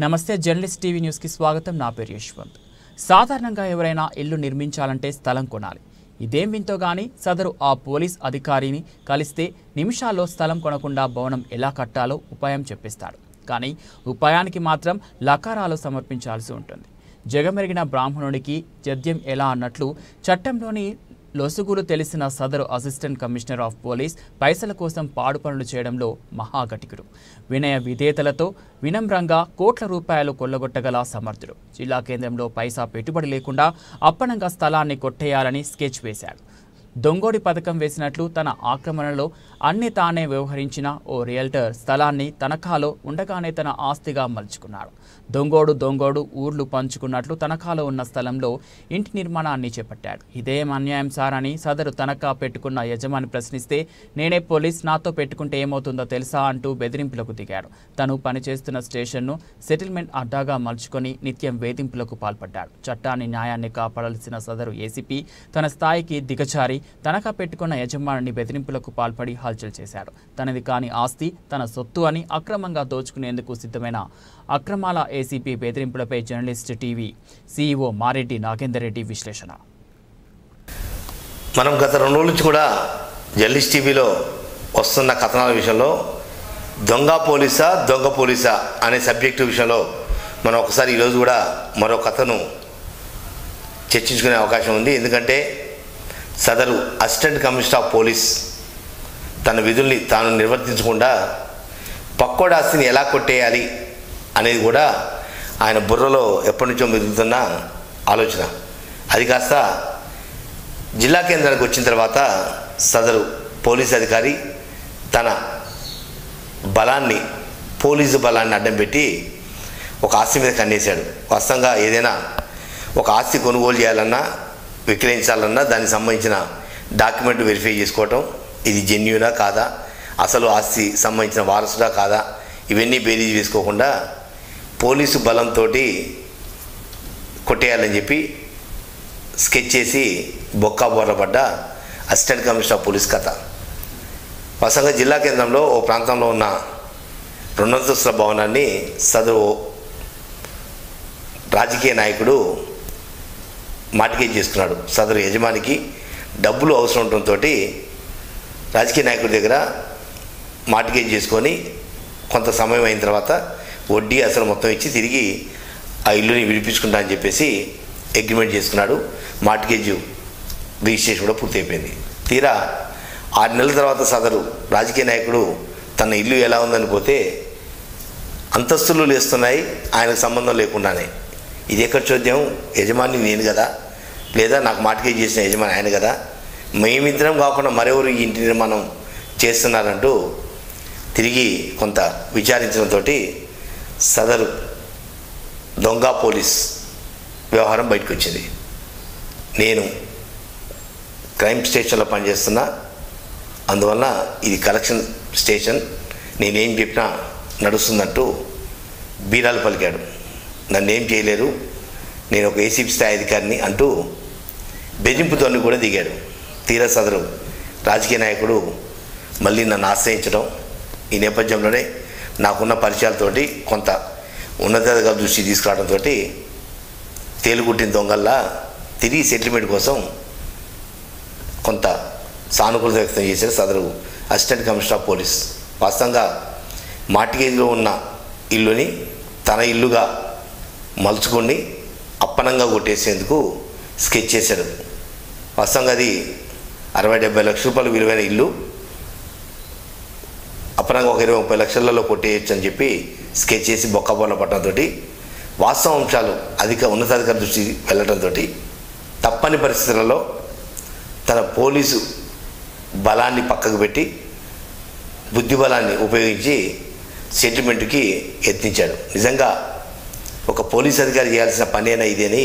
నమస్తే journalist TV news కి స్వాగతం. నా పేరు యశ్వంత్. సాధారణంగా ఎవరైనా ఇల్లు నిర్మించాలంటే స్థలం కొనాలి. ఇదేం వింతో గానీ సదరు ఆ పోలీస్ అధికారిని కలిస్తే నిమిషాల్లో స్థలం కొనకుండా భవనం ఎలా కట్టాలో ఉపాయం చెప్పిస్తాడు. కానీ ఉపాయానికి మాత్రం లకారాలు సమర్పించాల్సి ఉంటుంది. జగమెరిగిన బ్రాహ్మణుడికి జద్యం ఎలా అన్నట్లు చట్టంలోని లొసుగులు తెలిసిన సదరు అసిస్టెంట్ కమిషనర్ ఆఫ్ పోలీస్ పైసల కోసం పాడు పనులు చేయడంలో మహాఘటికుడు. వినయ విధేయతలతో వినమ్రంగా కోట్ల రూపాయలు కొల్లగొట్టగల సమర్థుడు. జిల్లా కేంద్రంలో పైసా పెట్టుబడి లేకుండా అప్పనంగా స్థలాన్ని కొట్టేయాలని స్కెచ్ వేశాడు. దొంగోడి పథకం వేసినట్లు తన ఆక్రమణలో అన్ని తానే వ్యవహరించిన ఓ రియల్టర్ స్థలాన్ని తనఖాలో ఉండగానే తన ఆస్తిగా మలుచుకున్నాడు. దొంగోడు ఊర్లు పంచుకున్నట్లు తనఖాలో ఉన్న స్థలంలో ఇంటి నిర్మాణాన్ని చేపట్టాడు. ఇదేం అన్యాయం సార్ అని సదరు తనఖా పెట్టుకున్న యజమాని ప్రశ్నిస్తే, నేనే పోలీస్, నాతో పెట్టుకుంటే ఏమవుతుందో తెలుసా అంటూ బెదిరింపులకు దిగాడు. తను పనిచేస్తున్న స్టేషన్ను సెటిల్మెంట్ అడ్డాగా మలుచుకొని నిత్యం వేధింపులకు పాల్పడ్డాడు. చట్టాన్ని న్యాయాన్ని కాపాడాల్సిన సదరు ఏసీపీ తన స్థాయికి దిగజారి తనఖా పెట్టుకున్న యజమానిని బెదిరింపులకు పాల్పడి హల్చల్ చేశాడు. తనది కాని ఆస్తి తన సొత్తు అని అక్రమంగా దోచుకునేందుకు సిద్ధమైన అక్రమాల ఏసీపీ బెదిరింపులపై journalist TV CEO Mareddy Nagender Reddy విశ్లేషణ. మనం గత 2 రోజుల నుంచి కూడా జర్నలిస్ట్ టీవీలో వస్తున్న కథనాల విషయంలో దొంగ పోలీసా అనే సబ్జెక్టు విషయంలో మనం ఒకసారి ఈరోజు కూడా మరో కథను చర్చించుకునే అవకాశం ఉంది. ఎందుకంటే సదరు అసిస్టెంట్ కమిషనర్ ఆఫ్ పోలీస్ తన విధుల్ని తాను నిర్వర్తించకుండా పక్కోడి ఆస్తిని ఎలా కొట్టేయాలి అనేది కూడా ఆయన బుర్రలో ఎప్పటి నుంచో మెదులుతున్న ఆలోచన. అది కాస్త జిల్లా కేంద్రానికి వచ్చిన తర్వాత సదరు పోలీస్ అధికారి తన పోలీసు బలాన్ని అడ్డం పెట్టి ఒక ఆస్తి మీద కన్నేశాడు. వాస్తవంగా ఏదైనా ఒక ఆస్తి కొనుగోలు చేయాలన్నా విక్రయించాలన్నా దానికి సంబంధించిన డాక్యుమెంట్ వెరిఫై చేసుకోవటం, ఇది జెన్యూనా కాదా, అసలు ఆస్తి సంబంధించిన వారసుడా కాదా, ఇవన్నీ బేరీజ్ వేసుకోకుండా పోలీసు బలంతో కొట్టేయాలని చెప్పి స్కెచ్ చేసి బొర్రపడ్డ అసిస్టెంట్ కమిషనర్ ఆఫ్ పోలీస్ కథ. వాస్తవంగా జిల్లా కేంద్రంలో ఓ ప్రాంతంలో ఉన్న 2 అంతస్తుల భవనాన్ని సదరు రాజకీయ నాయకుడు మార్టిగేజ్ చేసుకున్నాడు. సదరు యజమానికి డబ్బులు అవసరం ఉండటంతో రాజకీయ నాయకుడి దగ్గర మార్టిగేజ్ చేసుకొని కొంత సమయం అయిన తర్వాత వడ్డీ అసలు మొత్తం ఇచ్చి తిరిగి ఆ ఇల్లుని విడిపించుకుంటా అని చెప్పేసి అగ్రిమెంట్ చేసుకున్నాడు. మార్టిగేజ్ రిజిస్ట్రేషన్ కూడా పూర్తయిపోయింది. తీరా 6 నెలల తర్వాత సదరు రాజకీయ నాయకుడు తన ఇల్లు ఎలా ఉందని పోతే అంతస్తులు లేస్తున్నాయి ఆయనకు సంబంధం లేకుండానే. ఇది ఎక్కడ చూద్దాం, యజమాని నేను కదా, లేదా నాకు మార్టిగేజ్ చేసిన యజమాని ఆయన కదా, మేమిద్దరం కాకుండా మరెవరు ఈ ఇంటి నిర్మాణం చేస్తున్నారంటూ తిరిగి కొంత విచారించడంతో సదరు దొంగ పోలీస్ వ్యవహారం బయటకు వచ్చింది. నేను క్రైమ్ స్టేషన్లో పనిచేస్తున్నా, అందువల్ల ఇది కలెక్షన్ స్టేషన్, నేనేం చెప్పినా నడుస్తుందంటూ బీరాలు పలికాడు. నన్ను ఏం చేయలేరు, నేను ఒక ఏసీపీ స్థాయి అధికారిని అంటూ బెదింపుతోని కూడా దిగాడు. తీరా సదరు రాజకీయ నాయకుడు మళ్ళీ నన్ను ఆశ్రయించడం, ఈ నేపథ్యంలోనే నాకున్న పరిచయాలతోటి కొంత ఉన్నతాధికారుల దృష్టి తీసుకురావడంతో తేలుగుట్టిన దొంగల్లా తిరిగి సెటిల్మెంట్ కోసం కొంత సానుకూలత వ్యక్తం చేశారు సదరు అసిస్టెంట్ కమిషనర్ ఆఫ్ పోలీస్. వాస్తవంగా మార్టిగేజ్లో ఉన్న ఇల్లుని తన ఇల్లుగా మలుచుకొని అప్పనంగా కొట్టేసేందుకు స్కెచ్ చేశాడు. వాస్తవంగా అది 60-70 లక్షల రూపాయలు విలువైన ఇల్లు అప్పనంగా ఒక 20-30 లక్షలలో కొట్టేయచ్చు అని చెప్పి స్కెచ్ చేసి బొర్ర పట్టడంతో వాస్తవ అంశాలు అధిక ఉన్నతాధికారి దృష్టి వెళ్ళడంతో తప్పని పరిస్థితులలో తన పోలీసు బలాన్ని పక్కకు పెట్టి బుద్ధి బలాన్ని ఉపయోగించి సెటిల్మెంట్కి యత్నించాడు. నిజంగా ఒక పోలీస్ అధికారి చేయాల్సిన పని అయినా ఇదేని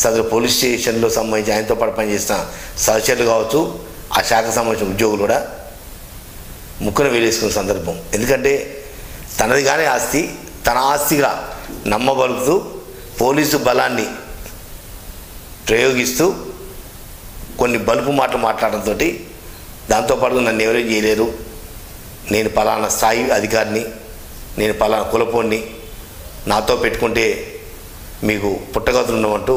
సదరు పోలీస్ స్టేషన్లో సంబంధించి ఆయనతో పాటు పనిచేసిన సహచరులు కావచ్చు, ఆ శాఖకు సంబంధించిన ఉద్యోగులు కూడా ముక్కున వేలేసుకున్న సందర్భం. ఎందుకంటే తనది కానీ ఆస్తి తన ఆస్తిగా నమ్మబలుకుతూ పోలీసు బలాన్ని ప్రయోగిస్తూ కొన్ని బలుపు మాటలు మాట్లాడడంతో దాంతోపాటు నన్ను ఎవరేం చేయలేరు, నేను పలానా స్థాయి అధికారిని, నేను పలానా కులపోడిని, నాతో పెట్టుకుంటే మీకు పుట్టగతులు ఉండమంటూ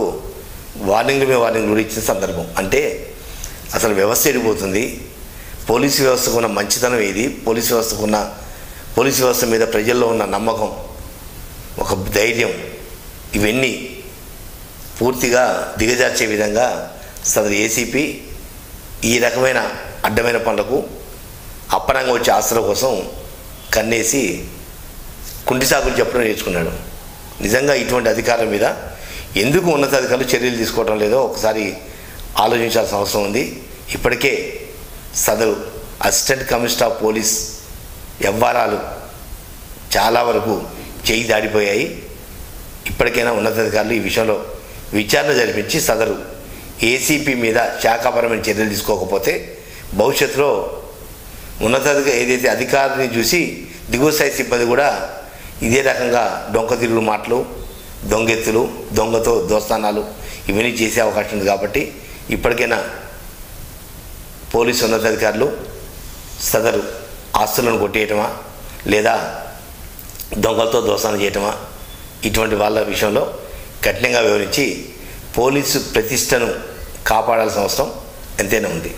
వార్నింగ్ల మీద వార్నింగ్ కూడా ఇచ్చిన సందర్భం. అంటే అసలు వ్యవస్థ ఎడిపోతుంది. పోలీసు వ్యవస్థకు ఉన్న మంచితనం ఏది, పోలీసు వ్యవస్థ మీద ప్రజల్లో ఉన్న నమ్మకం, ఒక ధైర్యం, ఇవన్నీ పూర్తిగా దిగజార్చే విధంగా సదరు ఏసీపీ ఈ రకమైన అడ్డమైన పనులకు అప్పనంగా వచ్చే ఆస్తుల కోసం కన్నేసి కుంటి సాకులు చెప్పడం నేర్చుకున్నాడు. నిజంగా ఇటువంటి అధికారుల మీద ఎందుకు ఉన్నతాధికారులు చర్యలు తీసుకోవడం లేదో ఒకసారి ఆలోచించాల్సిన అవసరం ఉంది. ఇప్పటికే సదరు అసిస్టెంట్ కమిషనర్ ఆఫ్ పోలీస్ వ్యవహారాలు చాలా వరకు చేయి దాడిపోయాయి. ఇప్పటికైనా ఉన్నతాధికారులు ఈ విషయంలో విచారణ జరిపించి సదరు ఏసీపీ మీద శాఖాపరమైన చర్యలు తీసుకోకపోతే భవిష్యత్తులో ఉన్నతాధికారి ఏదైతే అధికారిని చూసి దిగువ స్థాయి సిబ్బంది కూడా ఇదే రకంగా డొంక తిరుగుడు మాటలు, దొంగెత్తులు, దొంగతో దోస్తానాలు ఇవన్నీ చేసే అవకాశం ఉంది. కాబట్టి ఇప్పటికైనా పోలీసు ఉన్నతాధికారులు సదరు ఆస్తులను కొట్టేయటమా లేదా దొంగలతో దోస్తానం చేయటమా ఇటువంటి వాళ్ళ విషయంలో కఠినంగా వివరించి పోలీసు ప్రతిష్టను కాపాడాల్సిన అవసరం ఎంతైనా ఉంది.